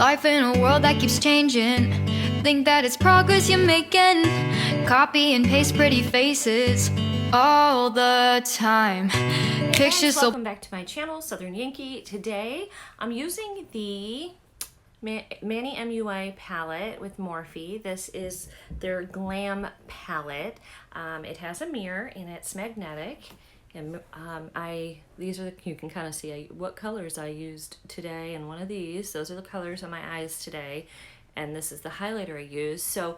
Life in a world that keeps changing. Think that it's progress you're making. Copy and paste pretty faces all the time. Pictures so. Welcome back to my channel, Southern Yankee. Today I'm using the Manny MUI palette with Morphe. This is their Glam palette. It has a mirror and it's magnetic. And these are you can kind of see what colors I used today. And one of those are the colors on my eyes today. And this is the highlighter I used. So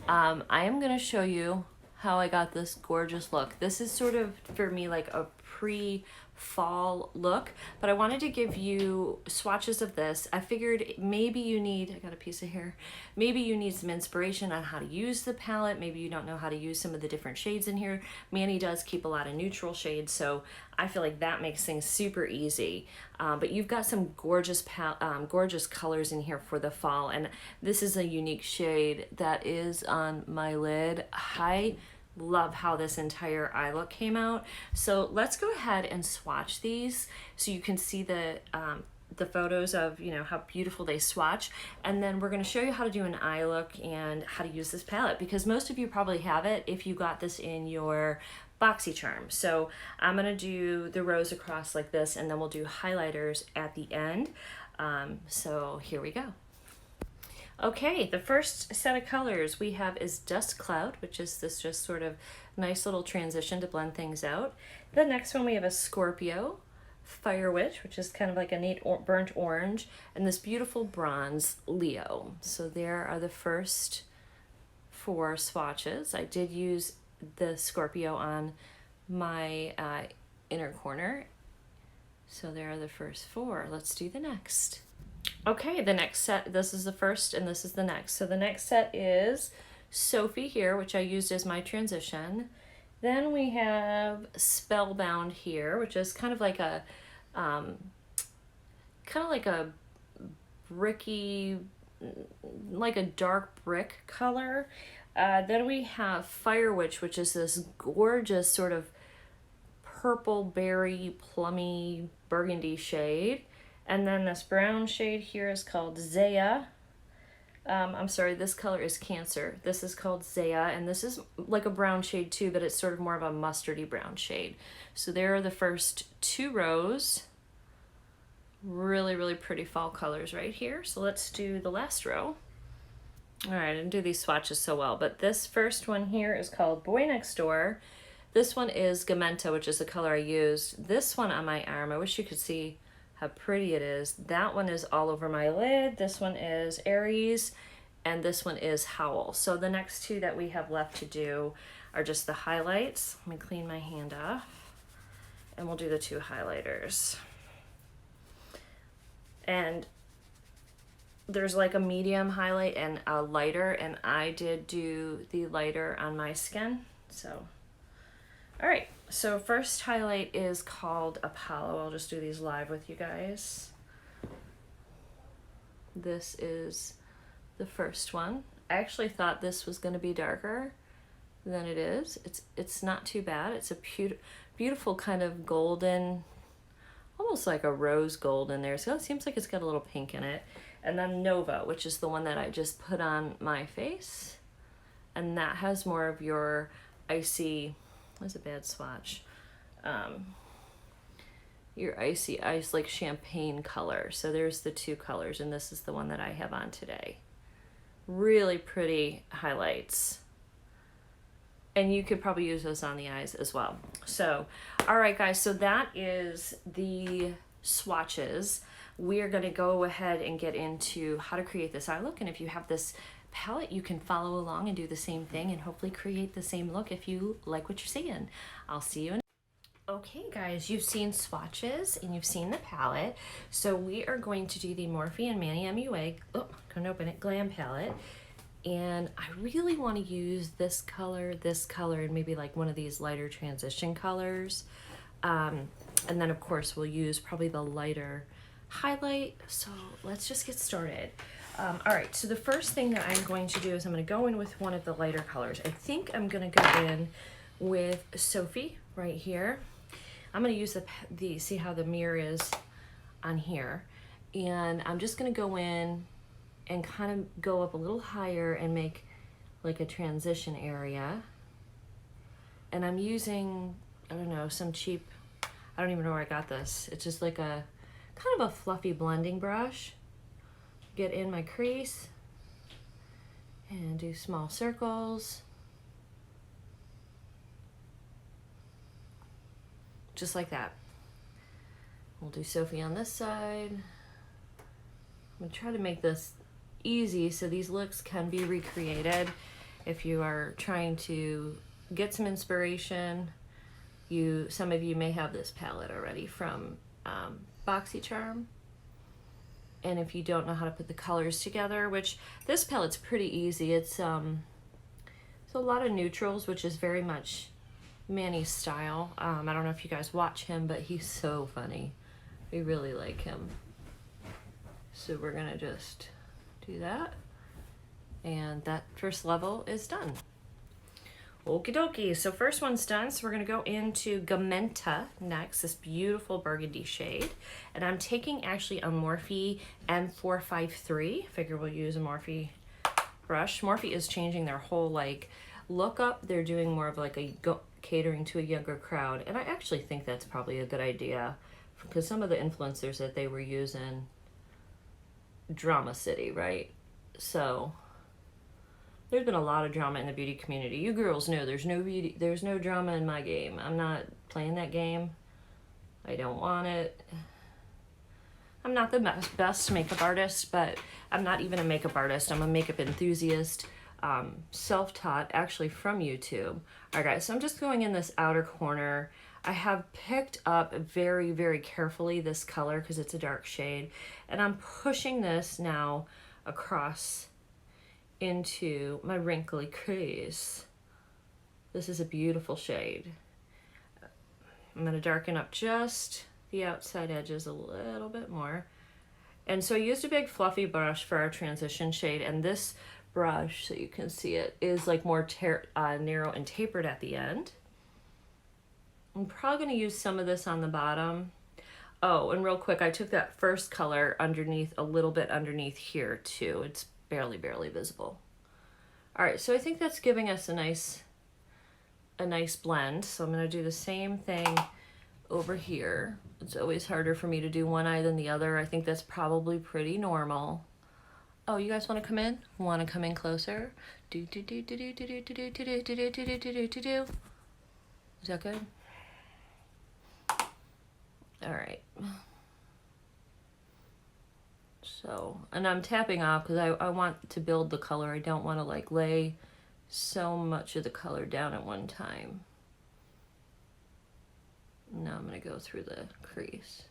I am going to show you how I got this gorgeous look. This is sort of for me like a pre-fall look, but I wanted to give you swatches of this. I figured maybe you need, I got a piece of hair, maybe you need some inspiration on how to use the palette. Maybe you don't know how to use some of the different shades in here. Manny does keep a lot of neutral shades, so I feel like that makes things super easy. But you've got some gorgeous gorgeous colors in here for the fall, and this is a unique shade that is on my lid. I love how this entire eye look came out. So let's go ahead and swatch these so you can see the photos of, you know, how beautiful they swatch. And then we're going to show you how to do an eye look and how to use this palette, because most of you probably have it if you got this in your Boxycharm. So I'm going to do the rows across like this, and then we'll do highlighters at the end. So here we go. Okay, the first set of colors we have is Dust Cloud, which is this just sort of nice little transition to blend things out. The next one we have a Scorpio, Fire Witch, which is kind of like a neat burnt orange, and this beautiful bronze, Leo. So there are the first 4 swatches. I did use the Scorpio on my inner corner. So there are the first 4. Let's do the next. Okay, the next set, this is the first and this is the next. So the next set is Sophie here, which I used as my transition. Then we have Spellbound here, which is kind of like a bricky, like a dark brick color. Then we have Fire Witch, which is this gorgeous sort of purple berry plummy burgundy shade. And then this brown shade here is called Zaya. I'm sorry, this color is Cancer. This is called Zaya, and this is like a brown shade too, but it's sort of more of a mustardy brown shade. So there are the first 2 rows. Really, really pretty fall colors right here. So let's do the last row. All right, I didn't do these swatches so well, but this first one here is called Boy Next Door. This one is Gamenta, which is the color I used. This one on my arm, I wish you could see how pretty it is. That one is all over my lid. This one is Aries, and this one is Howl. So the next 2 that we have left to do are just the highlights. Let me clean my hand off, and we'll do the 2 highlighters. And there's like a medium highlight and a lighter, and I did do the lighter on my skin. So, all right. So first highlight is called Apollo. I'll just do these live with you guys. This is the first one. I actually thought this was going to be darker than it is. It's not too bad. It's a beautiful kind of golden, almost like a rose gold in there. So it seems like it's got a little pink in it. And then Nova, which is the one that I just put on my face. And that has more of your icy, that's a bad swatch. Your icy ice, like champagne color. So there's the 2 colors, and this is the one that I have on today. Really pretty highlights. And you could probably use those on the eyes as well. So, all right guys, so that is the swatches. We are gonna go ahead and get into how to create this eye look. And if you have this palette, you can follow along and do the same thing and hopefully create the same look if you like what you're seeing. I'll see you in. Okay guys, you've seen swatches and you've seen the palette. So we are going to do the Morphe and Manny MUA, couldn't open it, Glam palette. And I really want to use this color, and maybe like one of these lighter transition colors. And then of course we'll use probably the lighter highlight. So let's just get started. All right, so the first thing that I'm going to do is I'm going to go in with one of the lighter colors. I think I'm going to go in with Sophie right here. I'm going to use the see how the mirror is on here. And I'm just going to go in and kind of go up a little higher and make like a transition area. And I'm using, I don't know, some cheap, I don't even know where I got this. It's just like a kind of a fluffy blending brush. Get in my crease and do small circles. Just like that. We'll do Sophie on this side. I'm gonna try to make this easy so these looks can be recreated. If you are trying to get some inspiration, some of you may have this palette already from Boxycharm. And if you don't know how to put the colors together, which this palette's pretty easy. It's a lot of neutrals, which is very much Manny's style. I don't know if you guys watch him, but he's so funny. We really like him. So we're gonna just do that. And that first level is done. Okie dokie, so first one's done. So we're gonna go into Gamenta next, this beautiful burgundy shade. And I'm taking actually a Morphe M453. Figure we'll use a Morphe brush. Morphe is changing their whole like look up. They're doing more of like catering to a younger crowd. And I actually think that's probably a good idea because some of the influencers that they were using, Drama City, right? So there's been a lot of drama in the beauty community. You girls know there's no drama in my game. I'm not playing that game. I don't want it. I'm not the best makeup artist, but I'm not even a makeup artist. I'm a makeup enthusiast, self-taught, actually from YouTube. All right, guys, so I'm just going in this outer corner. I have picked up very, very carefully this color because it's a dark shade, and I'm pushing this now across into my wrinkly crease. This is a beautiful shade. I'm going to darken up just the outside edges a little bit more. And so I used a big fluffy brush for our transition shade, and this brush, so you can see it, is like more narrow and tapered at the end. I'm probably going to use some of this on the bottom. Oh, and real quick, I took that first color underneath, a little bit underneath here too. It's barely visible. All right, so I think that's giving us a nice blend. So I'm gonna do the same thing over here. It's always harder for me to do one eye than the other. I think that's probably pretty normal. Oh, you guys want to come in? Want to come in closer? Do do do do do do do do do do do do do do do do. Is that good? All right. So, and I'm tapping off because I want to build the color. I don't want to like lay so much of the color down at one time. Now I'm going to go through the crease.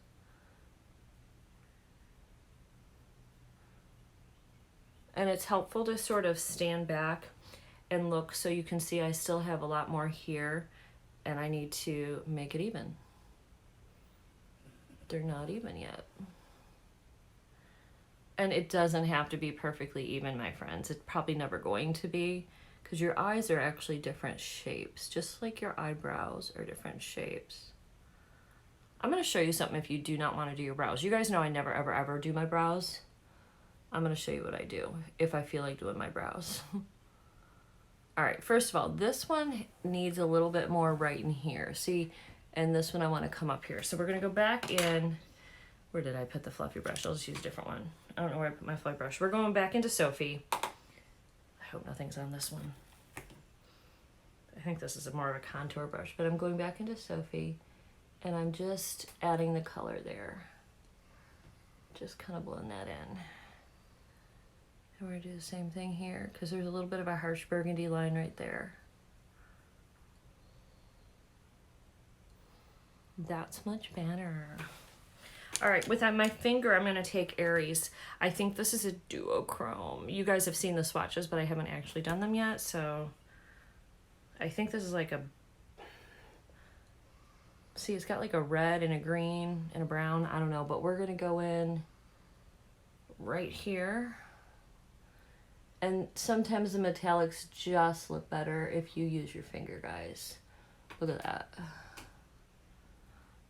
And it's helpful to sort of stand back and look so you can see I still have a lot more here and I need to make it even. They're not even yet. And it doesn't have to be perfectly even, my friends. It's probably never going to be because your eyes are actually different shapes, just like your eyebrows are different shapes. I'm going to show you something if you do not want to do your brows. You guys know I never, ever, ever do my brows. I'm going to show you what I do if I feel like doing my brows. All right, first of all, this one needs a little bit more right in here. See, and this one I want to come up here. So we're going to go back in. Where did I put the fluffy brush? I'll just use a different one. I don't know where I put my fluffy brush. We're going back into Sophie. I hope nothing's on this one. I think this is more of a contour brush, but I'm going back into Sophie and I'm just adding the color there. Just kind of blend that in. And we're gonna do the same thing here because there's a little bit of a harsh burgundy line right there. That's much better. All right, with my finger, I'm gonna take Aries. I think this is a duochrome. You guys have seen the swatches, but I haven't actually done them yet, so I think this is like a, see, it's got like a red and a green and a brown, I don't know, but we're gonna go in right here. And sometimes the metallics just look better if you use your finger, guys. Look at that.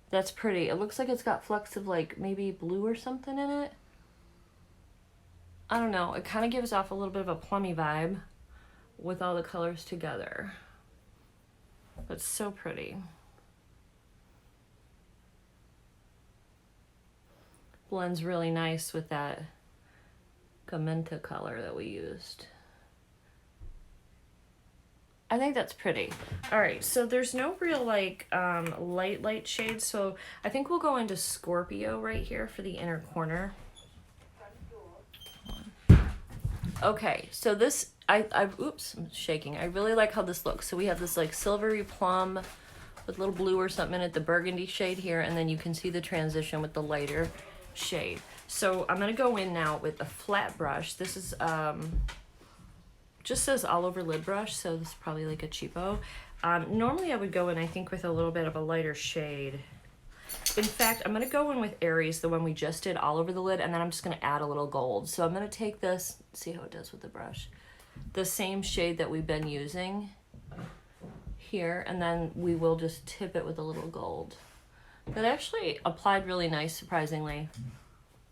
That's pretty. It looks like it's got flecks of like maybe blue or something in it. I don't know, it kind of gives off a little bit of a plummy vibe with all the colors together. But so pretty. Blends really nice with that Gamenta color that we used. I think that's pretty. All right, so there's no real like light shades, so I think we'll go into Scorpio right here for the inner corner. Okay, so this, oops, I'm shaking. I really like how this looks. So we have this like silvery plum with a little blue or something in it, the burgundy shade here, and then you can see the transition with the lighter shade. So I'm gonna go in now with a flat brush. This is just says all over lid brush, so this is probably like a cheapo. Normally I would go in, I think, with a little bit of a lighter shade. In fact, I'm gonna go in with Aries, the one we just did all over the lid, and then I'm just gonna add a little gold. So I'm gonna take this, see how it does with the brush, the same shade that we've been using here, and then we will just tip it with a little gold. That actually applied really nice, surprisingly,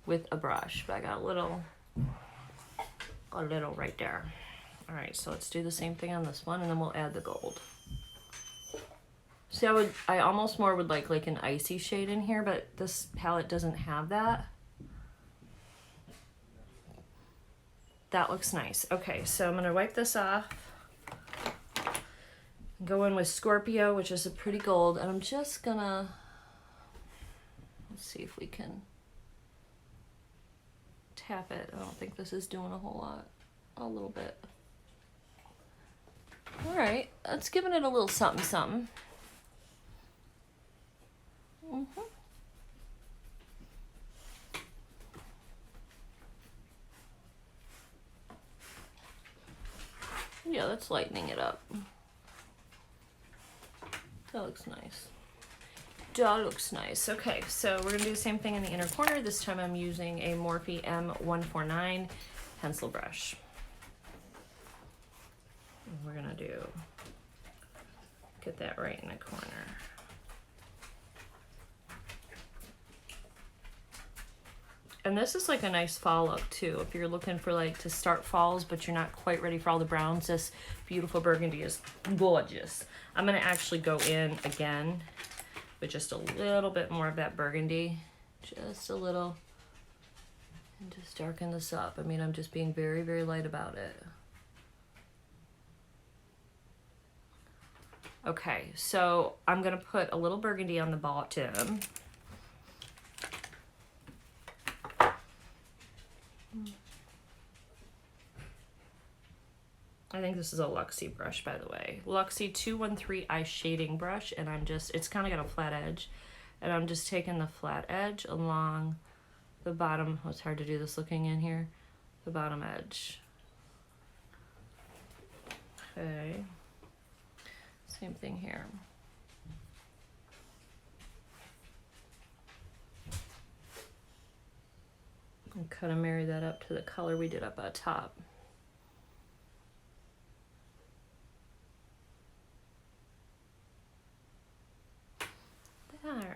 with a brush, but I got a little right there. All right, so let's do the same thing on this one, and then we'll add the gold. See, I almost more would like an icy shade in here, but this palette doesn't have that. That looks nice. Okay, so I'm gonna wipe this off. Go in with Scorpio, which is a pretty gold, and I'm just gonna, let's see if we can tap it. I don't think this is doing a whole lot. A little bit. All right, that's giving it a little something something. Yeah, that's lightening it up. That looks nice. That looks nice. Okay, so we're gonna do the same thing in the inner corner. This time I'm using a Morphe M149 pencil brush. And we're gonna get that right in the corner. And this is like a nice fall look too. If you're looking for like to start falls, but you're not quite ready for all the browns, this beautiful burgundy is gorgeous. I'm gonna actually go in again with just a little bit more of that burgundy, just a little, and just darken this up. I mean, I'm just being very, very light about it. Okay, so I'm gonna put a little burgundy on the bottom. I think this is a Luxie brush, by the way. Luxie 213 eye shading brush, and it's kind of got a flat edge, and I'm just taking the flat edge along the bottom. Oh, it's hard to do this looking in here. The bottom edge. Okay. Same thing here. And kind of marry that up to the color we did up at top. There.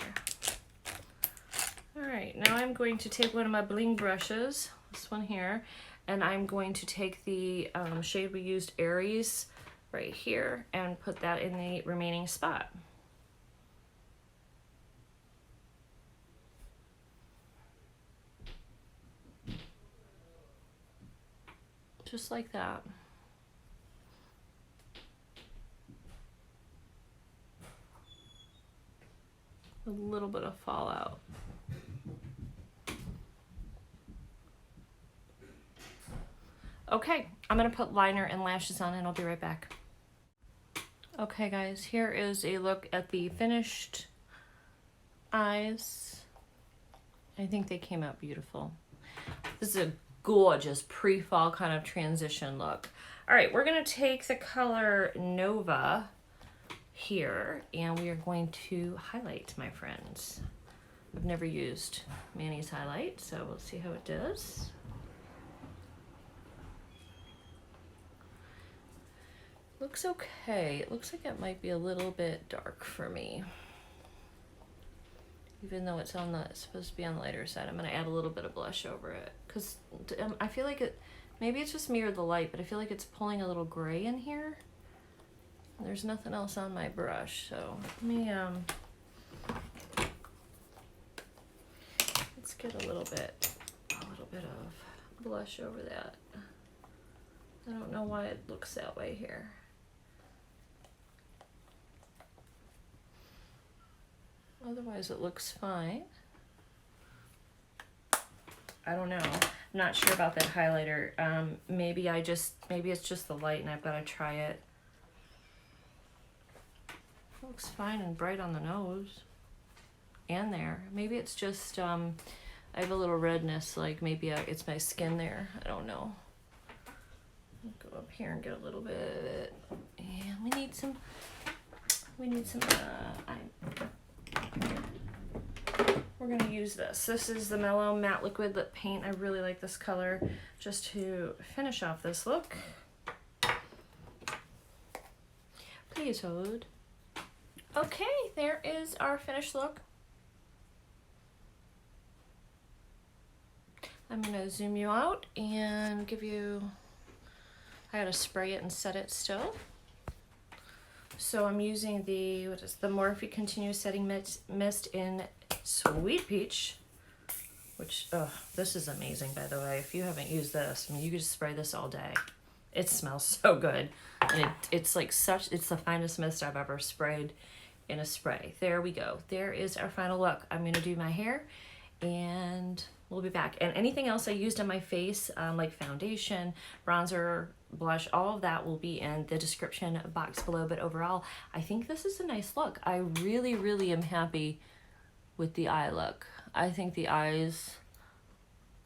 All right, now I'm going to take one of my bling brushes, this one here, and I'm going to take the shade we used, Aries, right here, and put that in the remaining spot. Just like that. A little bit of fallout. Okay, I'm gonna put liner and lashes on and I'll be right back. Okay guys, here is a look at the finished eyes. I think they came out beautiful. This is a gorgeous pre-fall kind of transition look. All right, we're gonna take the color Nova here and we are going to highlight, my friends. I've never used Manny's highlight, so we'll see how it does. Looks okay. It looks like it might be a little bit dark for me. Even though it's supposed to be on the lighter side, I'm gonna add a little bit of blush over it, because I feel like maybe it's just me or the light, but I feel like it's pulling a little gray in here. There's nothing else on my brush, so let me let's get a little bit of blush over that. I don't know why it looks that way here. Otherwise it looks fine. I don't know. I'm not sure about that highlighter. Maybe it's just the light and I've got to try it. Looks fine and bright on the nose and there. Maybe it's just I have a little redness, like maybe it's my skin there. I don't know. I'll go up here and get a little bit. And we need some we're gonna use this. This is the Mellow Matte Liquid Lip Paint. I really like this color just to finish off this look. Please hold. Okay, there is our finished look. I'm gonna zoom you out and give you, I gotta spray it and set it still. So I'm using the Morphe Continuous Setting Mist in Sweet Peach, which, this is amazing, by the way. If you haven't used this, I mean, you could just spray this all day. It smells so good. And it's like it's the finest mist I've ever sprayed in a spray. There we go. There is our final look. I'm gonna do my hair and we'll be back. And anything else I used on my face, like foundation, bronzer, blush, all of that will be in the description box below. But overall, I think this is a nice look. I really, really am happy with the eye look. I think the eyes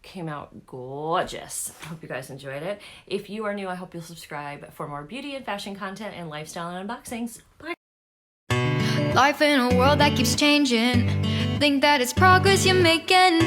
came out gorgeous. I hope you guys enjoyed it. If you are new, I hope you'll subscribe for more beauty and fashion content and lifestyle and unboxings. Bye. Life in a world that keeps changing. Think that it's progress you're making.